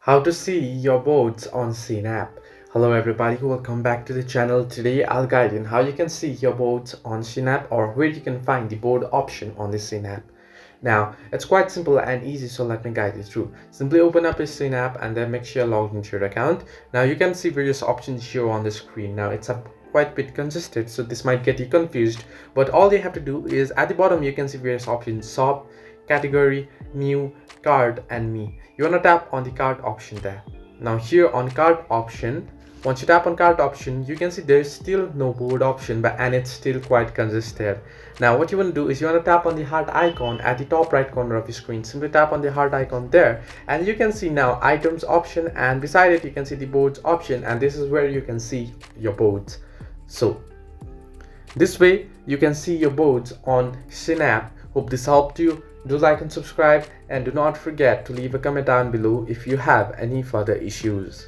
How to see your boards on Shein app. Hello everybody, welcome back to the channel. Today I'll guide you on how you can see your boards on Shein app or where you can find the board option on the Shein app. Now it's quite simple and easy, so let me guide you through. Simply open up your Shein app and then make sure you're logged into your account. Now you can see various options here on the screen. Now it's a quite bit congested, so this might get you confused, but all you have to do is at the bottom you can see various options: shop, category, new, card, and me. You want to tap on the card option there. Now here on card option, once you tap on card option, you can see there's still no board option, and it's still quite congested. Now what you want to do is you want to tap on the heart icon at the top right corner of your screen. Simply tap on the heart icon there and you can see now items option, and beside it you can see the boards option, and this is where you can see your boards. So this way you can see your boards on Shein app. Hope this helped you. Do like and subscribe, and do not forget to leave a comment down below if you have any further issues.